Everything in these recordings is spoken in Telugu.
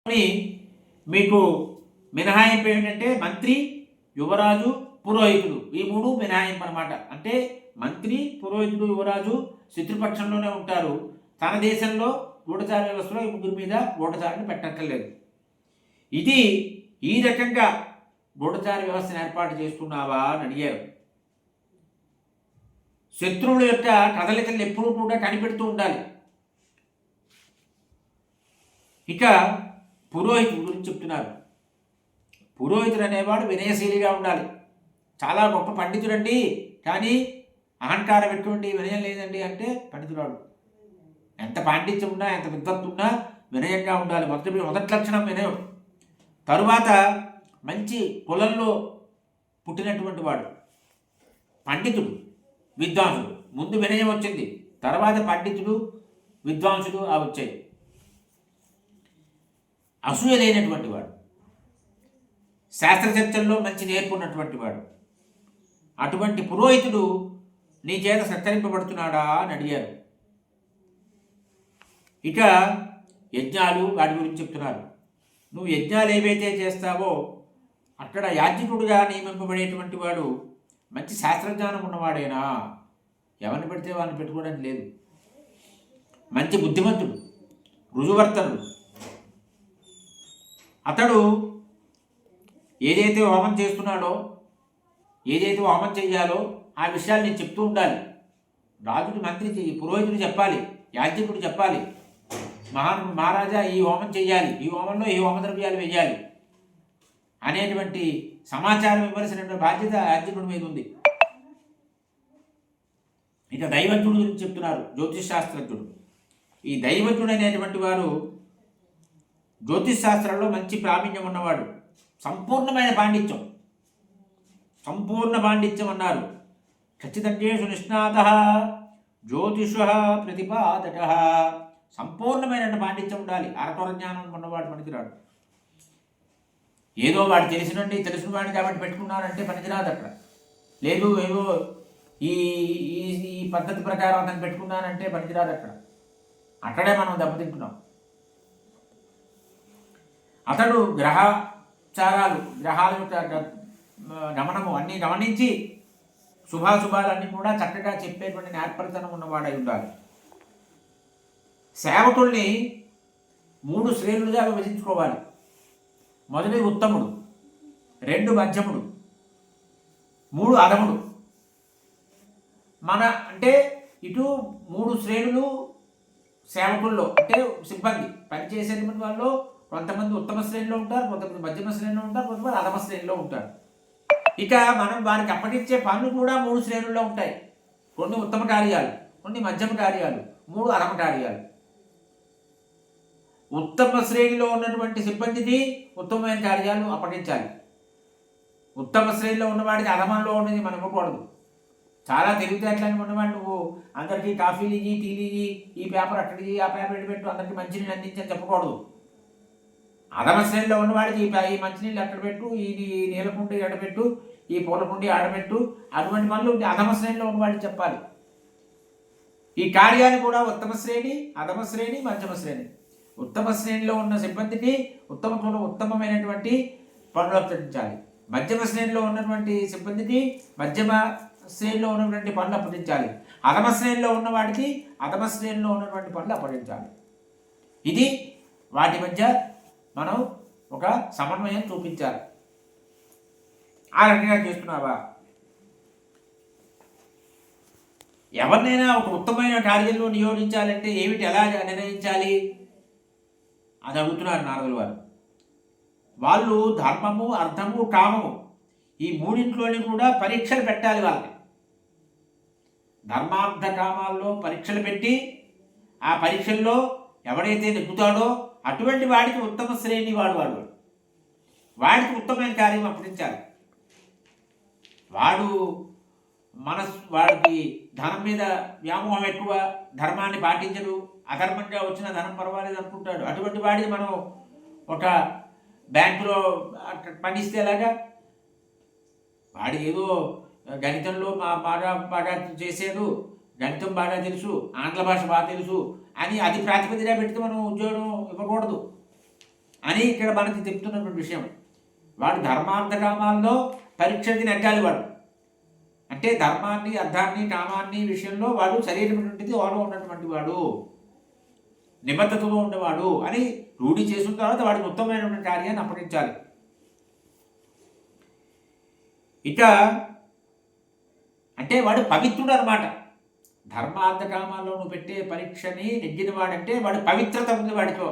మీకు మినహాయింపు ఏంటంటే మంత్రి, యువరాజు, పురోహితుడు, ఈ మూడు మినహాయింపు అనమాట. అంటే మంత్రి, పురోహితుడు, యువరాజు శత్రుపక్షంలోనే ఉంటారు. తన దేశంలో గూఢచార వ్యవస్థలో ఈ ముగ్గురు మీద గూఢచారిని పెట్టక్కర్లేదు. ఇది ఈ రకంగా గూఢచార వ్యవస్థను ఏర్పాటు చేస్తున్నావా అని అడిగారు. శత్రువుల యొక్క కదలికలు ఎప్పుడూ కూడా కనిపెడుతూ ఉండాలి. ఇక పురోహితుడు గురించి చెప్తున్నారు. పురోహితుడు అనేవాడు వినయశీలిగా ఉండాలి. చాలా గొప్ప పండితుడండి, కానీ అహంకారం ఎటువంటి వినయం లేదండి అంటే పండితురాడు. ఎంత పాండిత్యం ఉన్నా, ఎంత విద్వత్తు ఉన్నా వినయంగా ఉండాలి. మొదటి లక్షణం వినయం. తరువాత మంచి కులంలో పుట్టినటువంటి వాడు పండితుడు, విద్వాంసుడు. ముందు వినయం వచ్చింది, తర్వాత పండితుడు, విద్వాంసుడు వచ్చాయి. అసూయ లేనటువంటి వాడు, శాస్త్రచర్చల్లో మంచి నేర్పున్నటువంటి వాడు. అటువంటి పురోహితుడు నీ చేత సత్కరింపబడుతున్నాడా అని అడిగారు. ఇక యజ్ఞాలు వాటి గురించి చెప్తున్నారు. నువ్వు యజ్ఞాలు ఏవైతే చేస్తావో అక్కడ యాజ్ఞికుడుగా నియమింపబడేటువంటి వాడు మంచి శాస్త్రజ్ఞానం ఉన్నవాడేనా? ఎవరిని పెడితే వాళ్ళని పెట్టుకోవడానికి లేదు. మంచి బుద్ధిమంతుడు, రుజువర్తనుడు. అతడు ఏదైతే హోమం చేస్తున్నాడో, ఏదైతే హోమం చేయాలో ఆ విషయాలు నేను చెప్తూ ఉండాలి. రాజుడు, మంత్రి, పురోహితుడు చెప్పాలి, యాజ్ఞికుడు చెప్పాలి, మహారాజా ఈ హోమం చేయాలి, ఈ హోమంలో ఈ హోమద్రవ్యాలు వేయాలి అనేటువంటి సమాచారం ఇవ్వాల్సిన బాధ్యత యాజ్ఞికుడి మీద ఉంది. ఇక దైవజ్ఞుడు గురించి చెప్తున్నారు, జ్యోతిష్ శాస్త్రజ్ఞుడు. ఈ దైవజ్ఞుడు అనేటువంటి వారు జ్యోతిష్ శాస్త్రంలో మంచి ప్రావీణ్యం ఉన్నవాడు. సంపూర్ణ పాండిత్యం అన్నారు. ఖచ్చితంగేషు నిష్ణాత జ్యోతిష ప్రతిపాదక. సంపూర్ణమైన పాండిత్యం ఉండాలి. అరకొర జ్ఞానం ఉన్నవాడు పనికిరాడు. ఏదో వాడు తెలిసిన వాడు కాబట్టి పెట్టుకున్నారంటే పనికిరాదు అక్కడ. లేదు ఏదో ఈ ఈ పద్ధతి ప్రకారం అతను పెట్టుకున్నానంటే పనికిరాదు అక్కడ. అక్కడే మనం దెబ్బతింటున్నాం. అతడు గ్రహాచారాలు, గ్రహాల యొక్క గమనము అన్నీ గమనించి శుభాశుభాలన్నీ కూడా చక్కగా చెప్పేటువంటి నేర్పరితనం ఉన్నవాడై ఉండాలి. సేవకుల్ని 3 శ్రేణులుగా విభజించుకోవాలి. మొదటి ఉత్తముడు, 2 మధ్యముడు, 3 అధముడు. అంటే ఇటు 3 శ్రేణులు సేవకుల్లో, అంటే సిబ్బంది పనిచేసేటువంటి వాళ్ళు కొంతమంది ఉత్తమ శ్రేణిలో ఉంటారు, కొంతమంది మధ్యమ శ్రేణిలో ఉంటారు, కొంతమంది అధమ శ్రేణిలో ఉంటారు. ఇక మనం వారికి అప్పగించే పనులు కూడా 3 శ్రేణుల్లో ఉంటాయి. కొన్ని ఉత్తమ కార్యాలు, కొన్ని మధ్యమ కార్యాలు, 3 అధమ కార్యాలు. ఉత్తమ శ్రేణిలో ఉన్నటువంటి సిబ్బందికి ఉత్తమమైన కార్యాలు అప్పగించాలి. ఉత్తమ శ్రేణిలో ఉన్నవాడికి అధమంలో ఉన్నది మనం ఇవ్వకూడదు. చాలా తెలివితేటలని ఉన్నవాడు నువ్వు అందరికీ కాఫీలు ఇయ్యి, టీలు ఇయ్యి, ఈ పేపర్ అక్కడికి, ఆ పేపర్ పెట్టు, అందరికీ మంచినీళ్ళు అందించని చెప్పకూడదు. అధమ శ్రేణిలో ఉన్నవాడికి ఈ మంచినీళ్ళు అక్కడ పెట్టు, ఈ నీలకుండి ఎడబెట్టు, ఈ పూలకుండి ఆడబెట్టు, అటువంటి పనులు అధమ శ్రేణిలో ఉన్నవాడికి చెప్పాలి. ఈ కార్యాన్ని కూడా ఉత్తమ శ్రేణి, అధమ శ్రేణి, మధ్యమ శ్రేణి. ఉత్తమ శ్రేణిలో ఉన్న సిబ్బందికి ఉత్తమమైనటువంటి పనులు అప్పగించాలి. మధ్యమ శ్రేణిలో ఉన్నటువంటి సిబ్బందికి మధ్యమ శ్రేణిలో ఉన్నటువంటి పనులు అప్పగించాలి. అధమ శ్రేణిలో ఉన్నవాడికి అధమ శ్రేణిలో ఉన్నటువంటి పనులు అప్పగించాలి. ఇది వాటి మధ్య మనం ఒక సమన్వయం చూపించాలి. ఆ రకంగా చేస్తున్నావా? ఎవరినైనా ఒక ఉత్తమమైన కార్యంలో నియోగించాలంటే ఏమిటి, ఎలా నిర్ణయించాలి అని అడుగుతున్నారు నారదుల వారు. వాళ్ళు ధర్మము, అర్థము, కామము ఈ మూడింట్లోని కూడా పరీక్షలు పెట్టాలి. వాళ్ళని ధర్మార్థ కామాల్లో పరీక్షలు పెట్టి ఆ పరీక్షల్లో ఎవడైతే నెగ్గుతాడో అటువంటి వాడికి ఉత్తమ శ్రేణి వాడికి ఉత్తమమైన కార్యం అప్పగించాలి. వాడికి ధనం మీద వ్యామోహం ఎక్కువ, ధర్మాన్ని పాటించడు, అధర్మంగా వచ్చిన ధనం పర్వాలేదు అనుకుంటాడు. అటువంటి వాడికి మనం ఒక బ్యాంకులో పనిస్తే ఎలాగా? వాడు ఏదో గణితంలో బాగా చేసాడు, గణితం బాగా తెలుసు, ఆంగ్ల భాష బాగా తెలుసు అని అది ప్రాతిపదికగా పెడితే మనం ఉద్యోగం ఇవ్వకూడదు. అని ఇక్కడ మనకి చెప్తున్నటువంటి విషయం. వాడు ధర్మార్థ కామాల్లో పరీక్షకి నెగ్గాలి. వాడు అంటే ధర్మాన్ని, అర్థాన్ని, కామాన్ని విషయంలో వాడు సరైనటువంటిది వాడు ఉన్నటువంటి వాడు, నిబద్ధతతో ఉండేవాడు అని రూఢి చేసిన తర్వాత వాడికి ఉత్తమమైనటువంటి కార్యాన్ని అప్పగించాలి. ఇక అంటే వాడు పవిత్రుడు అనమాట. ధర్మార్థ కామాల్లో నువ్వు పెట్టే పరీక్షని నెగ్గిన వాడంటే వాడు పవిత్రత ఉంది వాడితో,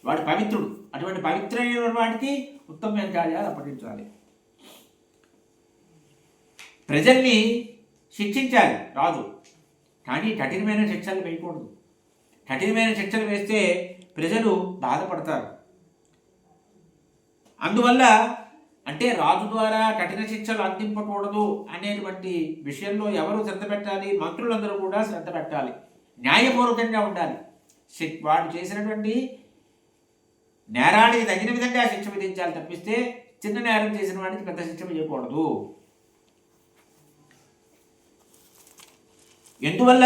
వాడు పవిత్రుడు. అటువంటి పవిత్రమైన వాడికి ఉత్తమమైన కార్యాలు అప్పగించాలి. ప్రజల్ని శిక్షించాలి రాజు, కానీ కఠినమైన శిక్షలు వేయకూడదు. కఠినమైన శిక్షలు వేస్తే ప్రజలు బాధపడతారు. అందువల్ల అంటే రాజు ద్వారా కఠిన శిక్షలు అందింపకూడదు అనేటువంటి విషయంలో ఎవరు శ్రద్ధ పెట్టాలి? మంత్రులందరూ కూడా శ్రద్ధ పెట్టాలి. న్యాయపూర్వకంగా ఉండాలి. వాడు చేసినటువంటి నేరానికి తగిన విధంగా శిక్ష విధించాలి తప్పిస్తే చిన్న నేరం చేసిన వాడికి పెద్ద శిక్ష వేయకూడదు. ఎందువల్ల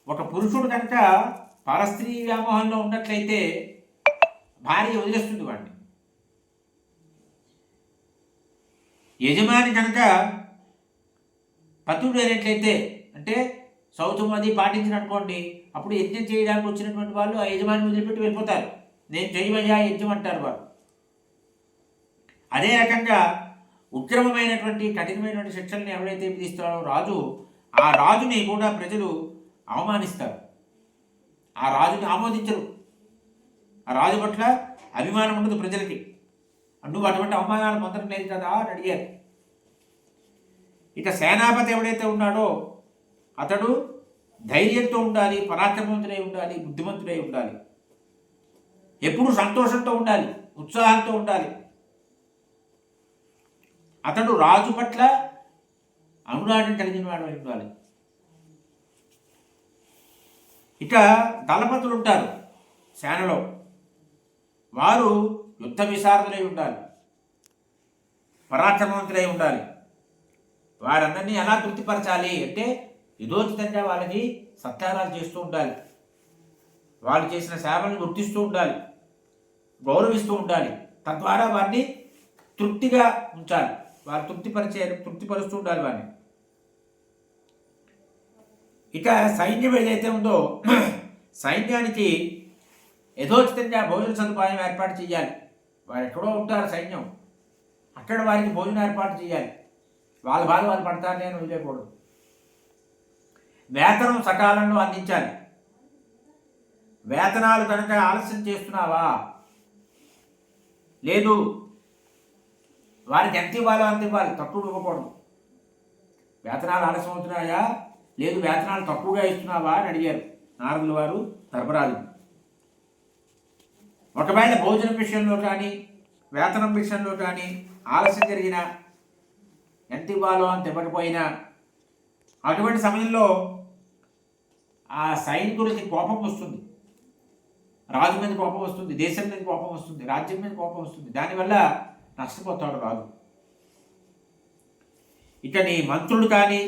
ఒక పురుషుడు కనుక పరస్త్రీ వ్యామోహంలో ఉన్నట్లయితే భార్య వదిలేస్తుంది వాడిని. యజమాని కనుక పతుడు అయినట్లయితే అంటే సౌతం అది పాటించిననుకోండి, అప్పుడు యజ్ఞం చేయడానికి వచ్చినటువంటి వాళ్ళు ఆ యజమాని వదిలిపెట్టి వెళ్ళిపోతారు. నేను చేయవయ్యా యజ్ఞం అంటారు వారు. అదే రకంగా ఉగ్రమమైనటువంటి కఠినమైనటువంటి శిక్షల్ని ఎవరైతే విధిస్తాడో రాజు, ఆ రాజుని కూడా ప్రజలు అవమానిస్తారు. ఆ రాజుని ఆమోదించరు. ఆ రాజు పట్ల అభిమానం ఉండదు ప్రజలకి. నువ్వు అటువంటి అవమానాలు పొందడం లేదు కదా అని అడిగారు. ఇక సేనాపతి ఎవడైతే ఉన్నాడో అతడు ధైర్యంతో ఉండాలి, పరాక్రమవంతుడై ఉండాలి, బుద్ధిమంతుడై ఉండాలి, ఎప్పుడు సంతోషంతో ఉండాలి, ఉత్సాహంతో ఉండాలి. అతడు రాజు పట్ల అనురాగం కలిగిన వాడు అయి ఉండాలి. ఇక దళపతులు ఉంటారు సేనలో, వారు యుద్ధ విశారదులై ఉండాలి, పరాక్రమవంతులై ఉండాలి. వారందరినీ ఎలా తృప్తిపరచాలి అంటే యథోచితంగా వాళ్ళకి సత్కారాలు చేస్తూ ఉండాలి, వాళ్ళు చేసిన సేవలను గుర్తిస్తూ ఉండాలి, గౌరవిస్తూ ఉండాలి. తద్వారా వారిని తృప్తిగా ఉంచాలి, వారు తృప్తిపరుస్తూ ఉండాలి వారిని. ఇక సైన్యం ఏదైతే ఉందో సైన్యానికి యథోచితంగా భోజన సదుపాయం ఏర్పాటు చేయాలి. వారు ఎక్కడో ఉంటారు సైన్యం, అక్కడ వారికి భోజనం ఏర్పాటు చేయాలి. వాళ్ళ బాధ వాళ్ళు పడతారు, నేను వదిలేకూడదు. వేతనం సకాలంలో అందించాలి. వేతనాలు కనుక ఆలస్యం చేస్తున్నావా, లేదు వారికి ఎంత ఇవ్వాలో అంత ఇవ్వాలి, తక్కువ ఇవ్వకూడదు. వేతనాలు ఆలస్యం అవుతున్నాయా, లేదు వేతనాలు తక్కువగా ఇస్తున్నావా అని అడిగారు నారదుల వారు ధర్మరాజు. ఒకవేళ భోజనం విషయంలో కానీ వేతనం విషయంలో కానీ ఆలస్యం జరిగినా, ఎంత ఇవ్వాలో అంత ఇవ్వకపోయినా, అటువంటి సమయంలో ఆ సైనికులకి కోపం వస్తుంది, రాజు మీద కోపం వస్తుంది, దేశం మీద కోపం వస్తుంది, రాజ్యం మీద కోపం వస్తుంది. దానివల్ల నష్టపోతాడు రాజు. ఇక నీ మంత్రులు కానీ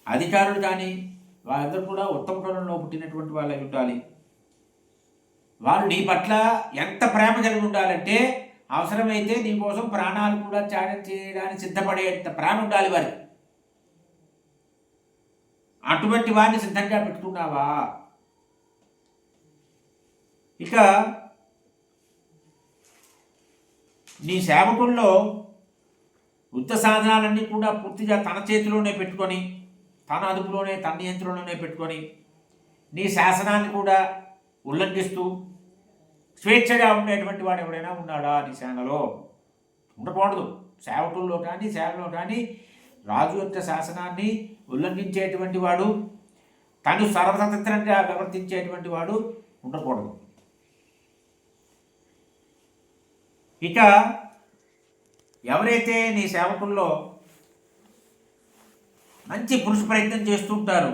అధికారులు కానీ వాళ్ళందరూ కూడా ఉత్తమ కులంలో పుట్టినటువంటి వాళ్ళై ఉండాలి. వారు నీ పట్ల ఎంత ప్రేమ కలిగి ఉండాలంటే అవసరమైతే నీ కోసం ప్రాణాలు కూడా త్యాగం చేయడానికి సిద్ధపడేంత ప్రేమ ఉండాలి వారికి. అటువంటి వారిని సిద్ధంగా పెట్టుకున్నావా? ఇక నీ సేవకుల్లో యుద్ధ సాధనాలన్నీ కూడా పూర్తిగా తన చేతిలోనే పెట్టుకొని, తన అదుపులోనే, తన నియంత్రణలోనే పెట్టుకొని, నీ శాసనాన్ని కూడా ఉల్లంఘిస్తూ స్వేచ్ఛగా ఉండేటువంటి వాడు ఎవడైనా ఉన్నాడా నీ సేనలో? ఉండకూడదు. సేవకుల్లో కానీ సేవలో కానీ రాజు యొక్క శాసనాన్ని ఉల్లంఘించేటువంటి వాడు, తను సర్వస్వతంత్రంగా ప్రవర్తించేటువంటి వాడు ఉండకూడదు. ఇక ఎవరైతే నీ సేవకుల్లో మంచి పురుష ప్రయత్నం చేస్తూ ఉంటారు,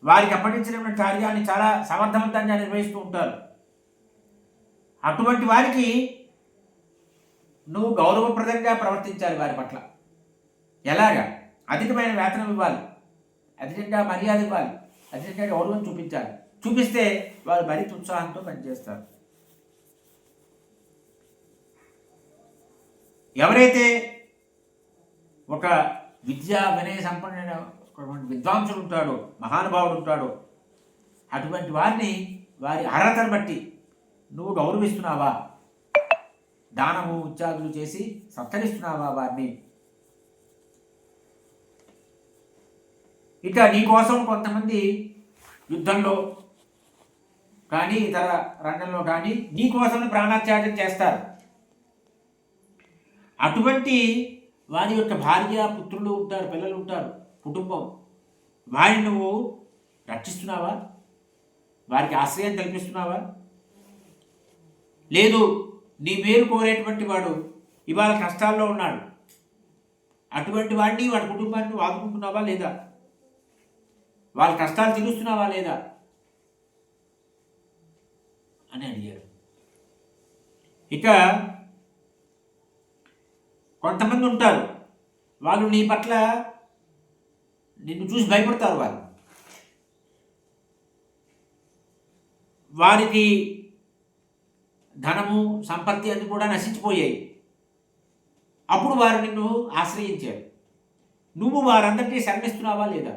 వారికి అప్పగించినటువంటి కార్యాన్ని చాలా సమర్థవంతంగా నిర్వహిస్తూ ఉంటారు, అటువంటి వారికి నువ్వు గౌరవప్రదంగా ప్రవర్తించాలి. వారి పట్ల ఎలాగా? అధికమైన వేతనం ఇవ్వాలి, అధికంగా మర్యాద ఇవ్వాలి, అధికంగా గౌరవం చూపించాలి. చూపిస్తే వారు మరింత ఉత్సాహంతో పనిచేస్తారు. ఎవరైతే ఒక విద్యా వినయ సంపన్న విద్వాంసుడు ఉంటాడో, మహానుభావుడు ఉంటాడో, అటువంటి వారిని వారి అర్హతను బట్టి నువ్వు గౌరవిస్తున్నావా, దానము ఇత్యాదులు చేసి సత్కరిస్తున్నావా వారిని? ఇక నీ కోసం కొంతమంది యుద్ధంలో కానీ ఇతర రంగంలో కానీ నీ కోసం ప్రాణత్యాగం చేస్తారు. అటువంటి వారి యొక్క భార్య, పుత్రులు ఉంటారు, పిల్లలు ఉంటారు, కుటుంబం, వారిని నువ్వు రక్షిస్తున్నావా? వారికి ఆశ్రయం కల్పిస్తున్నావా? లేదు, నీ మేలు కోరేటువంటి వాడు ఇవాళ కష్టాల్లో ఉన్నాడు, అటువంటి వాడిని, వాడి కుటుంబాన్ని ఆదుకుంటున్నావా లేదా? వాళ్ళ కష్టాలు తీరుస్తున్నావా లేదా అని అడిగారు. ఇక కొంతమంది ఉంటారు, వాళ్ళు నీ పట్ల నిన్ను చూసి భయపడతారు. వారికి ధనము, సంపత్తి అది కూడా నశించిపోయాయి. అప్పుడు వారు నిన్ను ఆశ్రయించారు. నువ్వు వారందరికీ శరణిస్తున్నావా లేదా?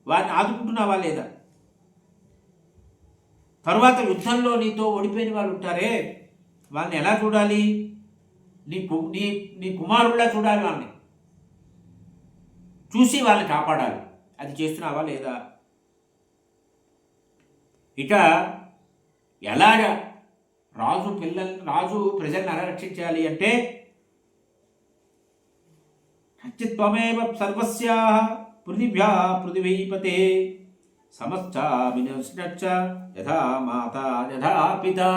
వారిని ఆదుకుంటున్నావా లేదా? తరువాత యుద్ధంలో నీతో ఓడిపోయిన వాళ్ళు ఉంటారే, వాళ్ళని ఎలా చూడాలి? నీ కుమారుల్లా చూడాలి. వాళ్ళని చూసి వాళ్ళని కాపాడాలి. అది చేస్తున్నావా లేదా? ఇక ఎలాగ రాజు ప్రజల్ని ఎలా రక్షించాలి అంటే, ఖచ్చిత్వమేవ సర్వస్యాః పృథివ్యా పృథివీపతే సమస్తాభినశ్చ యథా మాతా యథా పితా.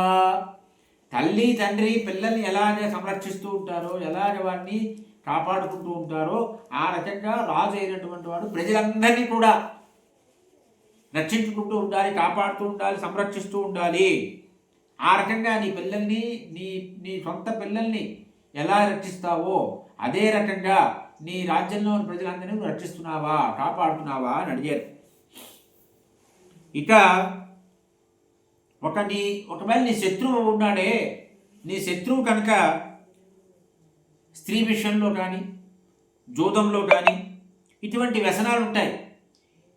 తల్లి తండ్రి పిల్లల్ని ఎలాగ సంరక్షిస్తూ ఉంటారో, ఎలాగ వాడిని కాపాడుకుంటూ ఉంటారో, ఆ రకంగా రాజు అయినటువంటి వాడు ప్రజలందరినీ కూడా రక్షించుకుంటూ ఉండాలి, కాపాడుతూ ఉండాలి, సంరక్షిస్తూ ఉండాలి. ఆ రకంగా నీ పిల్లల్ని, నీ సొంత పిల్లల్ని ఎలా రక్షిస్తావో అదే రకంగా నీ రాజ్యంలో ప్రజలందరినీ రక్షిస్తున్నావా, కాపాడుతున్నావా అని అడిగారు. ఇక ఒకవేళ నీ శత్రువు ఉన్నాడే, నీ శత్రువు కనుక స్త్రీ విషయంలో కానీ, జూదంలో కానీ ఇటువంటి వ్యసనాలు ఉంటాయి.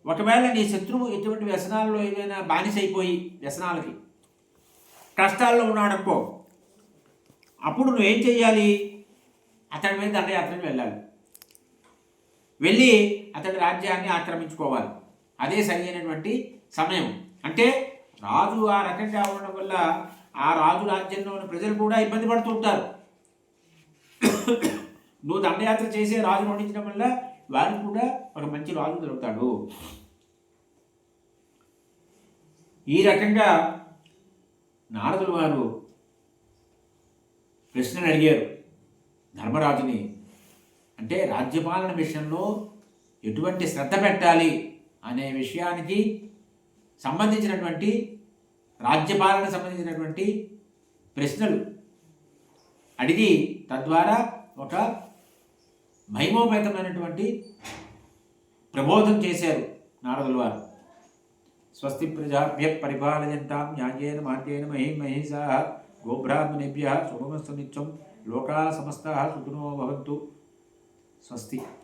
ఒకవేళ నీ శత్రువు ఇటువంటి వ్యసనాల్లో ఏదైనా బానిసైపోయి వ్యసనాలకి కష్టాల్లో ఉన్నాడనుకో, అప్పుడు నువ్వేం చెయ్యాలి? అతడి మీద దండయాత్రకు వెళ్ళాలి. వెళ్ళి అతడి రాజ్యాన్ని ఆక్రమించుకోవాలి. అదే సరైనటువంటి సమయం. అంటే రాజు ఆ రకంగా ఉండడం వల్ల ఆ రాజు రాజ్యంలో ఉన్న ప్రజలు కూడా ఇబ్బంది పడుతూ ఉంటారు. నువ్వు దండయాత్ర చేసే రాజును ఓడించడం వల్ల వారికి కూడా ఒక మంచి రాజు దొరుకుతాడు. ఈ రకంగా నారదులు వారు ప్రశ్నలు అడిగారు ధర్మరాజుని. అంటే రాజ్యపాలన విషయంలో ఎటువంటి శ్రద్ధ పెట్టాలి అనే విషయానికి సంబంధించినటువంటి, రాజ్యపాలన సంబంధించినటువంటి ప్రశ్నలు అడిగి తద్వారా ఒక మహిమోపేతమైనటువంటి ప్రబోధం చేశారు నారదుల వారు. స్వస్తి ప్రజాభ్య పరిపాలయంతాం న్యాయేన మార్గేణ మహీమహీషాః గోబ్రాహ్మణేభ్యః శుభమస్తు నిత్యం. లోకాः సమస్తాः సుఖినో భవంతు. స్వస్తి.